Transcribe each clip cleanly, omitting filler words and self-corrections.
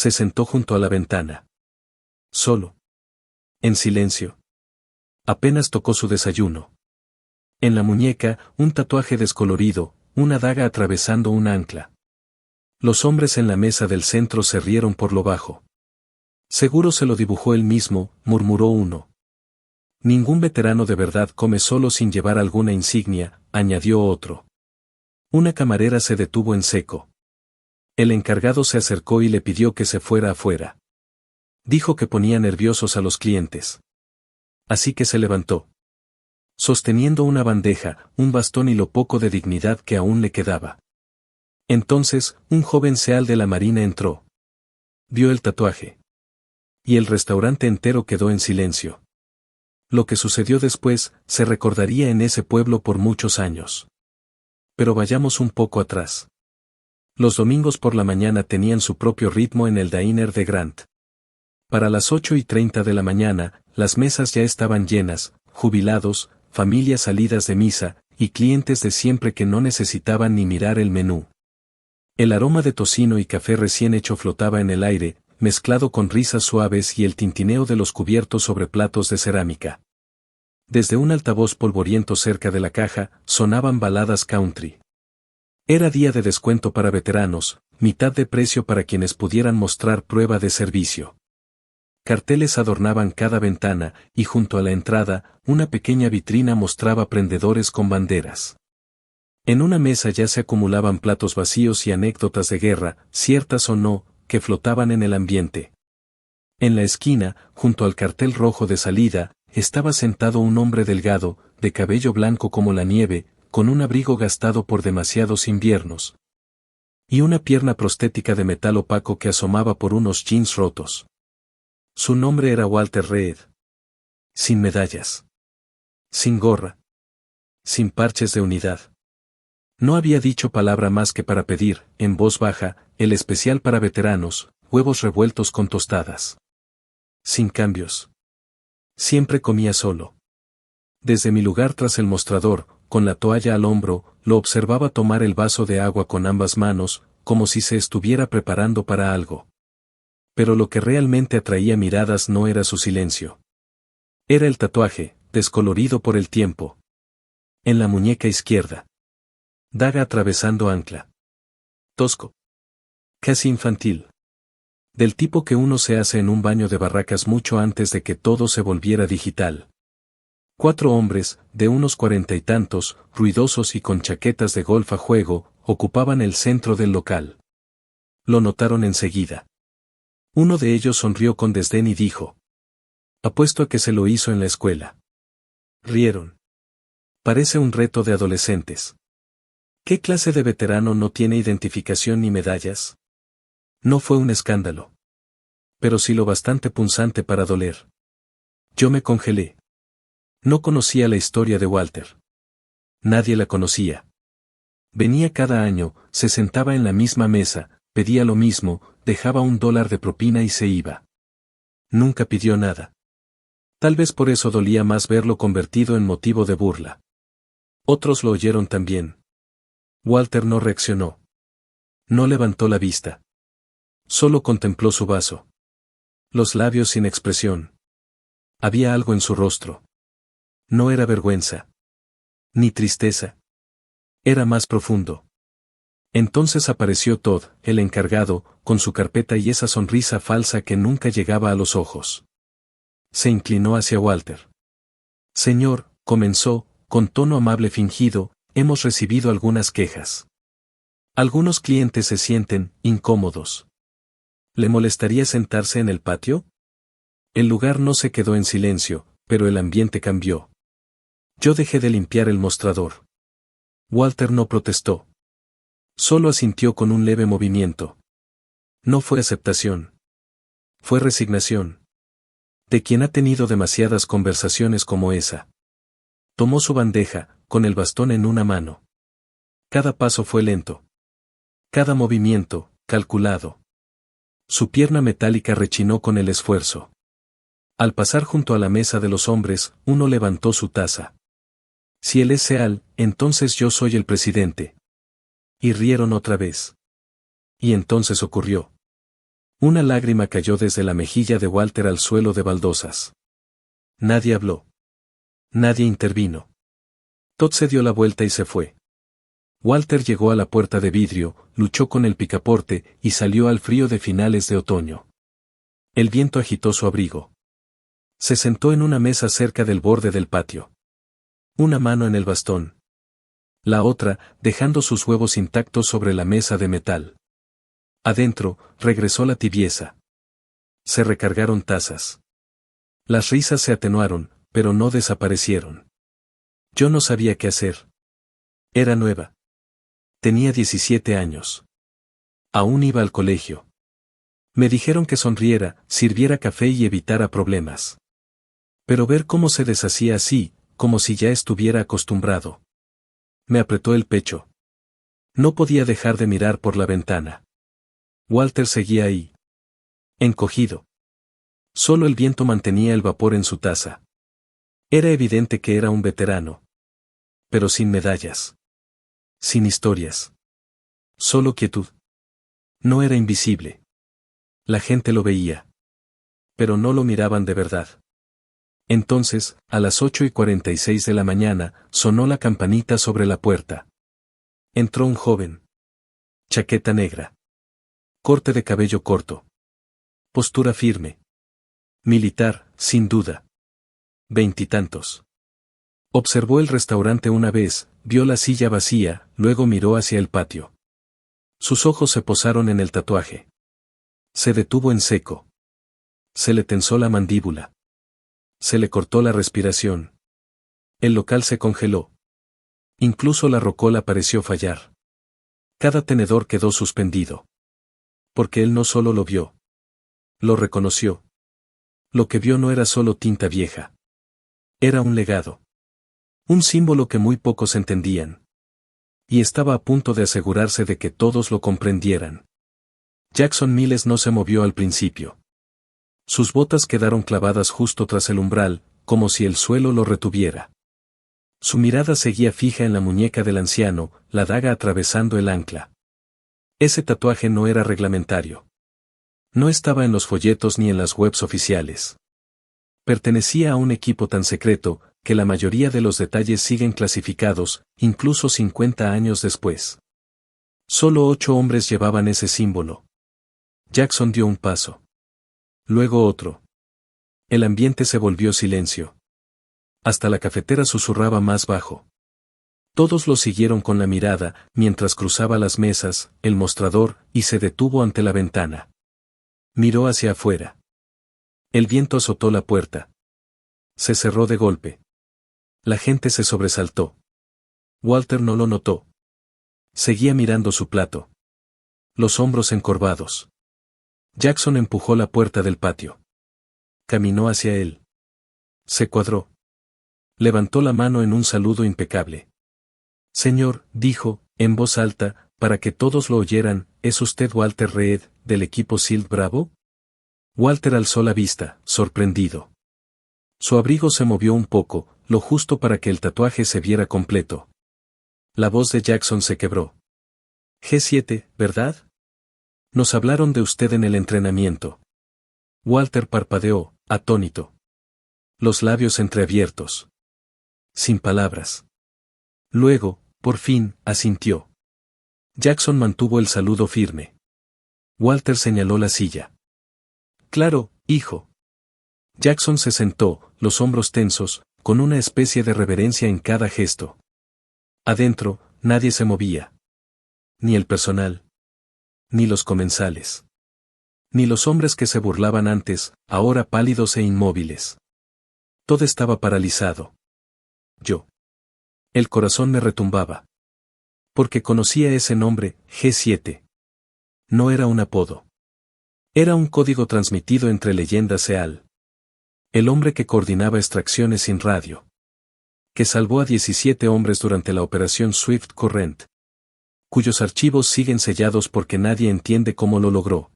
se sentó junto a la ventana. Solo. En silencio. Apenas tocó su desayuno. En la muñeca, un tatuaje descolorido, una daga atravesando un ancla. Los hombres en la mesa del centro se rieron por lo bajo. Seguro se lo dibujó él mismo, murmuró uno. Ningún veterano de verdad come solo sin llevar alguna insignia, añadió otro. Una camarera se detuvo en seco. El encargado se acercó y le pidió que se fuera afuera. Dijo que ponía nerviosos a los clientes. Así que se levantó. Sosteniendo una bandeja, un bastón y lo poco de dignidad que aún le quedaba. Entonces, un joven seal de la marina entró. Vio el tatuaje. Y el restaurante entero quedó en silencio. Lo que sucedió después, se recordaría en ese pueblo por muchos años. Pero vayamos un poco atrás. Los domingos por la mañana tenían su propio ritmo en el diner de Grant. Para las 8:30 de la mañana, las mesas ya estaban llenas, jubilados, familias salidas de misa, y clientes de siempre que no necesitaban ni mirar el menú. El aroma de tocino y café recién hecho flotaba en el aire, mezclado con risas suaves y el tintineo de los cubiertos sobre platos de cerámica. Desde un altavoz polvoriento cerca de la caja, sonaban baladas country. Era día de descuento para veteranos, mitad de precio para quienes pudieran mostrar prueba de servicio. Carteles adornaban cada ventana, y junto a la entrada, una pequeña vitrina mostraba prendedores con banderas. En una mesa ya se acumulaban platos vacíos y anécdotas de guerra, ciertas o no, que flotaban en el ambiente. En la esquina, junto al cartel rojo de salida, estaba sentado un hombre delgado, de cabello blanco como la nieve, con un abrigo gastado por demasiados inviernos. Y una pierna prostética de metal opaco que asomaba por unos jeans rotos. Su nombre era Walter Reed. Sin medallas. Sin gorra. Sin parches de unidad. No había dicho palabra más que para pedir, en voz baja, el especial para veteranos, huevos revueltos con tostadas. Sin cambios. Siempre comía solo. Desde mi lugar tras el mostrador, con la toalla al hombro, lo observaba tomar el vaso de agua con ambas manos, como si se estuviera preparando para algo. Pero lo que realmente atraía miradas no era su silencio. Era el tatuaje, descolorido por el tiempo. En la muñeca izquierda. Daga atravesando ancla. Tosco. Casi infantil. Del tipo que uno se hace en un baño de barracas mucho antes de que todo se volviera digital. 4 hombres, de unos 40 y tantos, ruidosos y con chaquetas de golf a juego, ocupaban el centro del local. Lo notaron enseguida. Uno de ellos sonrió con desdén y dijo: «Apuesto a que se lo hizo en la escuela». Rieron. Parece un reto de adolescentes. ¿Qué clase de veterano no tiene identificación ni medallas? No fue un escándalo. Pero sí lo bastante punzante para doler. Yo me congelé. No conocía la historia de Walter. Nadie la conocía. Venía cada año, se sentaba en la misma mesa, pedía lo mismo, dejaba $1 de propina y se iba. Nunca pidió nada. Tal vez por eso dolía más verlo convertido en motivo de burla. Otros lo oyeron también. Walter no reaccionó. No levantó la vista. Solo contempló su vaso. Los labios sin expresión. Había algo en su rostro. No era vergüenza. Ni tristeza. Era más profundo. Entonces apareció Todd, el encargado, con su carpeta y esa sonrisa falsa que nunca llegaba a los ojos. Se inclinó hacia Walter. «Señor», comenzó, con tono amable fingido, «hemos recibido algunas quejas. Algunos clientes se sienten incómodos. ¿Le molestaría sentarse en el patio?» El lugar no se quedó en silencio, pero el ambiente cambió. Yo dejé de limpiar el mostrador. Walter no protestó. Solo asintió con un leve movimiento. No fue aceptación. Fue resignación. De quien ha tenido demasiadas conversaciones como esa. Tomó su bandeja, con el bastón en una mano. Cada paso fue lento. Cada movimiento, calculado. Su pierna metálica rechinó con el esfuerzo. Al pasar junto a la mesa de los hombres, uno levantó su taza. «Si él es Seal, entonces yo soy el presidente». Y rieron otra vez. Y entonces ocurrió. Una lágrima cayó desde la mejilla de Walter al suelo de baldosas. Nadie habló. Nadie intervino. Todd se dio la vuelta y se fue. Walter llegó a la puerta de vidrio, luchó con el picaporte y salió al frío de finales de otoño. El viento agitó su abrigo. Se sentó en una mesa cerca del borde del patio. Una mano en el bastón. La otra, dejando sus huevos intactos sobre la mesa de metal. Adentro, regresó la tibieza. Se recargaron tazas. Las risas se atenuaron, pero no desaparecieron. Yo no sabía qué hacer. Era nueva. Tenía 17 años. Aún iba al colegio. Me dijeron que sonriera, sirviera café y evitara problemas. Pero ver cómo se deshacía así, como si ya estuviera acostumbrado. Me apretó el pecho. No podía dejar de mirar por la ventana. Walter seguía ahí. Encogido. Solo el viento mantenía el vapor en su taza. Era evidente que era un veterano. Pero sin medallas. Sin historias. Solo quietud. No era invisible. La gente lo veía. Pero no lo miraban de verdad. Entonces, a las 8:46 de la mañana, sonó la campanita sobre la puerta. Entró un joven. Chaqueta negra. Corte de cabello corto. Postura firme. Militar, sin duda. 20 y tantos. Observó el restaurante una vez, vio la silla vacía, luego miró hacia el patio. Sus ojos se posaron en el tatuaje. Se detuvo en seco. Se le tensó la mandíbula. Se le cortó la respiración. El local se congeló. Incluso la rocola pareció fallar. Cada tenedor quedó suspendido. Porque él no solo lo vio. Lo reconoció. Lo que vio no era solo tinta vieja. Era un legado. Un símbolo que muy pocos entendían. Y estaba a punto de asegurarse de que todos lo comprendieran. Jackson Miles no se movió al principio. Sus botas quedaron clavadas justo tras el umbral, como si el suelo lo retuviera. Su mirada seguía fija en la muñeca del anciano, la daga atravesando el ancla. Ese tatuaje no era reglamentario. No estaba en los folletos ni en las webs oficiales. Pertenecía a un equipo tan secreto, que la mayoría de los detalles siguen clasificados, incluso 50 años después. Solo 8 hombres llevaban ese símbolo. Jackson dio un paso. Luego otro. El ambiente se volvió silencio. Hasta la cafetera susurraba más bajo. Todos lo siguieron con la mirada, mientras cruzaba las mesas, el mostrador, y se detuvo ante la ventana. Miró hacia afuera. El viento azotó la puerta. Se cerró de golpe. La gente se sobresaltó. Walter no lo notó. Seguía mirando su plato. Los hombros encorvados. Jackson empujó la puerta del patio. Caminó hacia él. Se cuadró. Levantó la mano en un saludo impecable. Señor, dijo, en voz alta, para que todos lo oyeran, ¿es usted Walter Reed, del equipo SEAL Bravo? Walter alzó la vista, sorprendido. Su abrigo se movió un poco, lo justo para que el tatuaje se viera completo. La voz de Jackson se quebró. G7, ¿verdad? Nos hablaron de usted en el entrenamiento. Walter parpadeó, atónito. Los labios entreabiertos. Sin palabras. Luego, por fin, asintió. Jackson mantuvo el saludo firme. Walter señaló la silla. Claro, hijo. Jackson se sentó, los hombros tensos, con una especie de reverencia en cada gesto. Adentro, nadie se movía. Ni el personal. Ni los comensales. Ni los hombres que se burlaban antes, ahora pálidos e inmóviles. Todo estaba paralizado. Yo. El corazón me retumbaba. Porque conocía ese nombre, G7. No era un apodo. Era un código transmitido entre leyendas SEAL. El hombre que coordinaba extracciones sin radio. Que salvó a 17 hombres durante la operación Swift Current. Cuyos archivos siguen sellados porque nadie entiende cómo lo logró.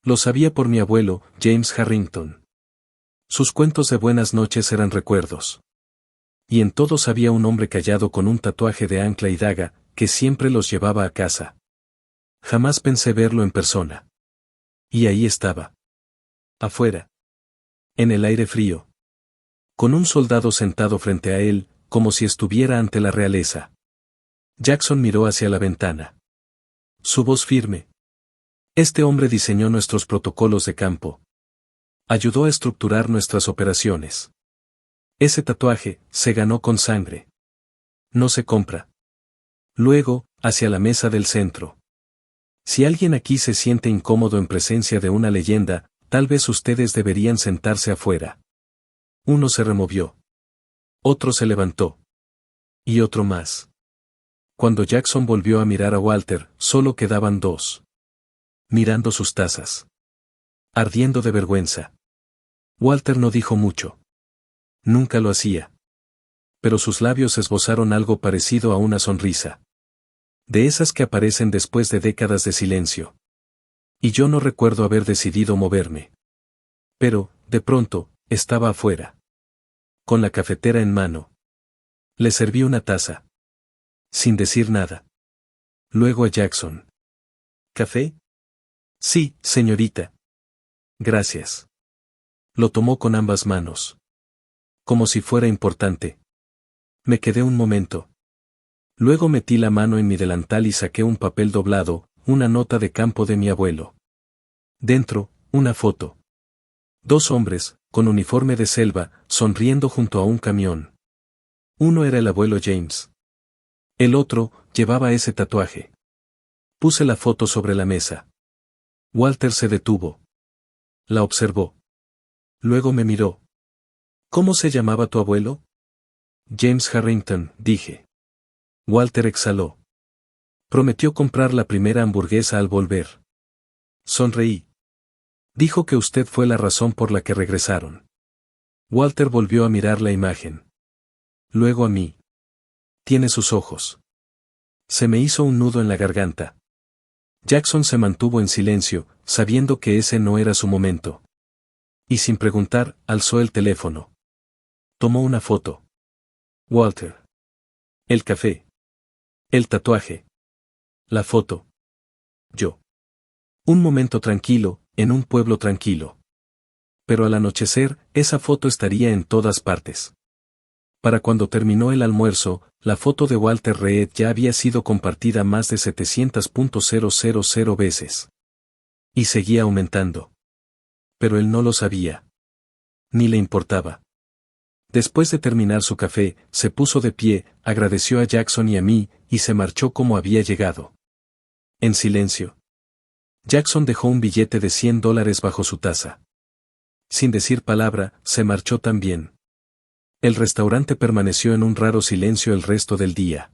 Lo sabía por mi abuelo, James Harrington. Sus cuentos de buenas noches eran recuerdos. Y en todos había un hombre callado con un tatuaje de ancla y daga, que siempre los llevaba a casa. Jamás pensé verlo en persona. Y ahí estaba. Afuera. En el aire frío. Con un soldado sentado frente a él, como si estuviera ante la realeza. Jackson miró hacia la ventana. Su voz firme. Este hombre diseñó nuestros protocolos de campo. Ayudó a estructurar nuestras operaciones. Ese tatuaje se ganó con sangre. No se compra. Luego, hacia la mesa del centro. Si alguien aquí se siente incómodo en presencia de una leyenda, tal vez ustedes deberían sentarse afuera. Uno se removió. Otro se levantó. Y otro más. Cuando Jackson volvió a mirar a Walter, solo quedaban dos. Mirando sus tazas. Ardiendo de vergüenza. Walter no dijo mucho. Nunca lo hacía. Pero sus labios esbozaron algo parecido a una sonrisa. De esas que aparecen después de décadas de silencio. Y yo no recuerdo haber decidido moverme. Pero, de pronto, estaba afuera. Con la cafetera en mano. Le serví una taza. Sin decir nada. Luego a Jackson. ¿Café? Sí, señorita. Gracias. Lo tomó con ambas manos. Como si fuera importante. Me quedé un momento. Luego metí la mano en mi delantal y saqué un papel doblado, una nota de campo de mi abuelo. Dentro, una foto. Dos hombres, con uniforme de selva, sonriendo junto a un camión. Uno era el abuelo James. El otro, llevaba ese tatuaje. Puse la foto sobre la mesa. Walter se detuvo. La observó. Luego me miró. ¿Cómo se llamaba tu abuelo? James Harrington, dije. Walter exhaló. Prometió comprar la primera hamburguesa al volver. Sonreí. Dijo que usted fue la razón por la que regresaron. Walter volvió a mirar la imagen. Luego a mí. Tiene sus ojos. Se me hizo un nudo en la garganta. Jackson se mantuvo en silencio, sabiendo que ese no era su momento. Y sin preguntar, alzó el teléfono. Tomó una foto. Walter. El café. El tatuaje. La foto. Yo. Un momento tranquilo, en un pueblo tranquilo. Pero al anochecer, esa foto estaría en todas partes. Para cuando terminó el almuerzo, la foto de Walter Reed ya había sido compartida más de 700.000 veces. Y seguía aumentando. Pero él no lo sabía. Ni le importaba. Después de terminar su café, se puso de pie, agradeció a Jackson y a mí, y se marchó como había llegado. En silencio. Jackson dejó un billete de $100 bajo su taza. Sin decir palabra, se marchó también. El restaurante permaneció en un raro silencio el resto del día.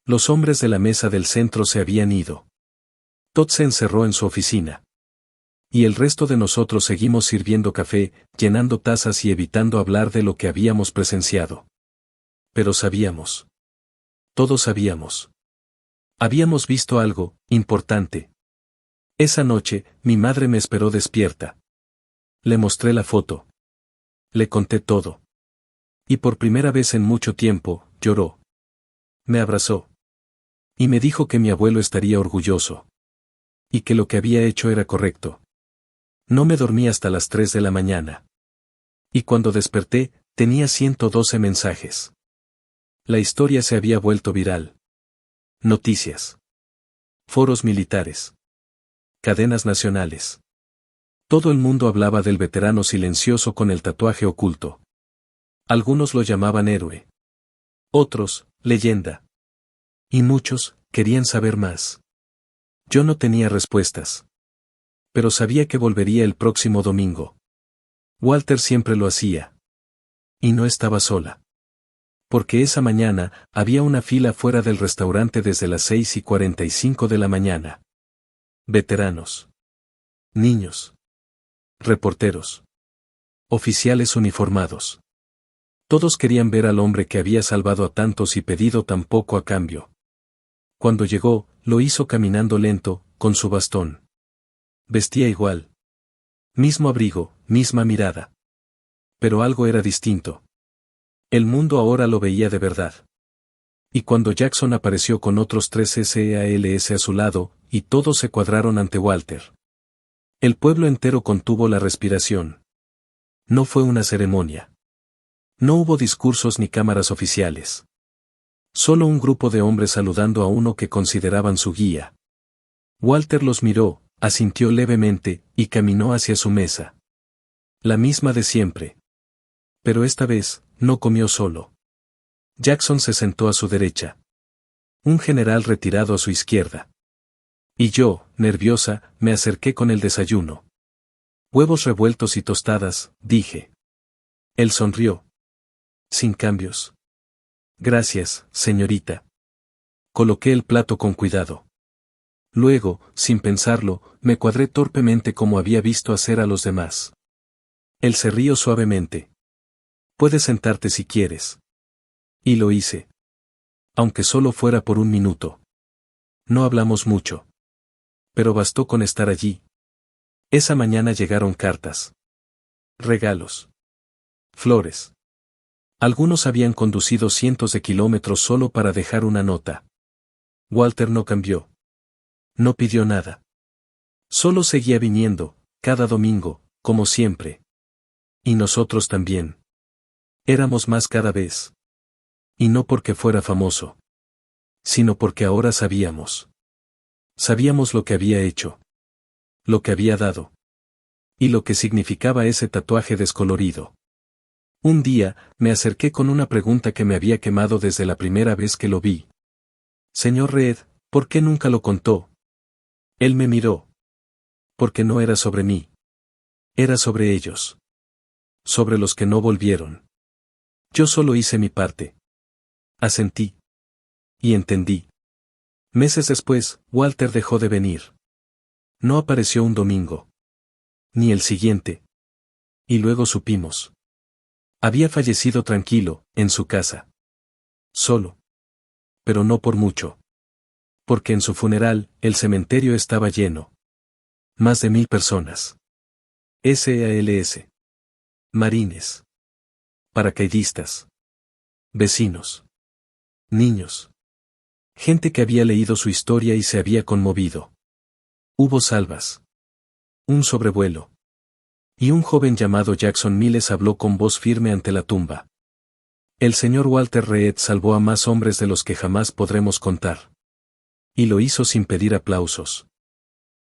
Los hombres de la mesa del centro se habían ido. Todd se encerró en su oficina. Y el resto de nosotros seguimos sirviendo café, llenando tazas y evitando hablar de lo que habíamos presenciado. Pero sabíamos. Todos sabíamos. Habíamos visto algo importante. Esa noche, mi madre me esperó despierta. Le mostré la foto. Le conté todo. Y por primera vez en mucho tiempo, lloró. Me abrazó. Y me dijo que mi abuelo estaría orgulloso. Y que lo que había hecho era correcto. No me dormí hasta las 3 de la mañana. Y cuando desperté, tenía 112 mensajes. La historia se había vuelto viral. Noticias. Foros militares. Cadenas nacionales. Todo el mundo hablaba del veterano silencioso con el tatuaje oculto. Algunos lo llamaban héroe. Otros, leyenda. Y muchos, querían saber más. Yo no tenía respuestas. Pero sabía que volvería el próximo domingo. Walter siempre lo hacía. Y no estaba sola. Porque esa mañana, había una fila fuera del restaurante desde las 6:45 de la mañana. Veteranos. Niños. Reporteros. Oficiales uniformados. Todos querían ver al hombre que había salvado a tantos y pedido tan poco a cambio. Cuando llegó, lo hizo caminando lento, con su bastón. Vestía igual. Mismo abrigo, misma mirada. Pero algo era distinto. El mundo ahora lo veía de verdad. Y cuando Jackson apareció con otros 3 SEALs a su lado, y todos se cuadraron ante Walter. El pueblo entero contuvo la respiración. No fue una ceremonia. No hubo discursos ni cámaras oficiales. Solo un grupo de hombres saludando a uno que consideraban su guía. Walter los miró, asintió levemente, y caminó hacia su mesa. La misma de siempre. Pero esta vez, no comió solo. Jackson se sentó a su derecha. Un general retirado a su izquierda. Y yo, nerviosa, me acerqué con el desayuno. Huevos revueltos y tostadas, dije. Él sonrió. Sin cambios. Gracias, señorita. Coloqué el plato con cuidado. Luego, sin pensarlo, me cuadré torpemente como había visto hacer a los demás. Él se rió suavemente. Puedes sentarte si quieres. Y lo hice. Aunque solo fuera por un minuto. No hablamos mucho. Pero bastó con estar allí. Esa mañana llegaron cartas. Regalos. Flores. Algunos habían conducido cientos de kilómetros solo para dejar una nota. Walter no cambió. No pidió nada. Solo seguía viniendo, cada domingo, como siempre. Y nosotros también. Éramos más cada vez. Y no porque fuera famoso. Sino porque ahora sabíamos. Sabíamos lo que había hecho. Lo que había dado. Y lo que significaba ese tatuaje descolorido. Un día, me acerqué con una pregunta que me había quemado desde la primera vez que lo vi. Señor Reed, ¿por qué nunca lo contó? Él me miró. Porque no era sobre mí. Era sobre ellos. Sobre los que no volvieron. Yo solo hice mi parte. Asentí. Y entendí. Meses después, Walter dejó de venir. No apareció un domingo. Ni el siguiente. Y luego supimos. Había fallecido tranquilo, en su casa. Solo. Pero no por mucho. Porque en su funeral, el cementerio estaba lleno. Más de 1000 personas. SALS. Marines. Paracaidistas. Vecinos. Niños. Gente que había leído su historia y se había conmovido. Hubo salvas. Un sobrevuelo. Y un joven llamado Jackson Miles habló con voz firme ante la tumba. El señor Walter Reed salvó a más hombres de los que jamás podremos contar. Y lo hizo sin pedir aplausos.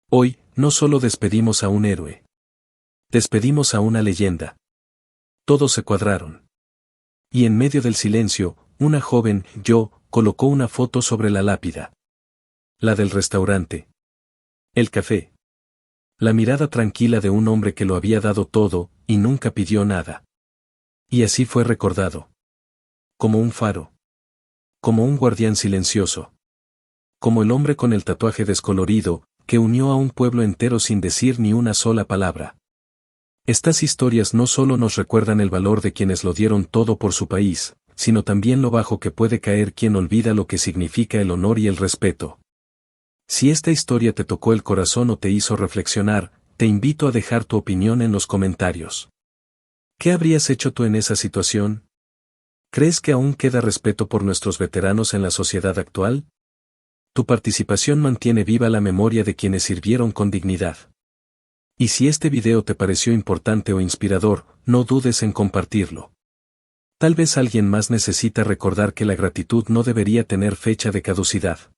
Hoy, no solo despedimos a un héroe. Despedimos a una leyenda. Todos se cuadraron. Y en medio del silencio, una joven, yo, colocó una foto sobre la lápida. La del restaurante. El café. La mirada tranquila de un hombre que lo había dado todo, y nunca pidió nada. Y así fue recordado. Como un faro. Como un guardián silencioso. Como el hombre con el tatuaje descolorido, que unió a un pueblo entero sin decir ni una sola palabra. Estas historias no solo nos recuerdan el valor de quienes lo dieron todo por su país, sino también lo bajo que puede caer quien olvida lo que significa el honor y el respeto. Si esta historia te tocó el corazón o te hizo reflexionar, te invito a dejar tu opinión en los comentarios. ¿Qué habrías hecho tú en esa situación? ¿Crees que aún queda respeto por nuestros veteranos en la sociedad actual? Tu participación mantiene viva la memoria de quienes sirvieron con dignidad. Y si este video te pareció importante o inspirador, no dudes en compartirlo. Tal vez alguien más necesita recordar que la gratitud no debería tener fecha de caducidad.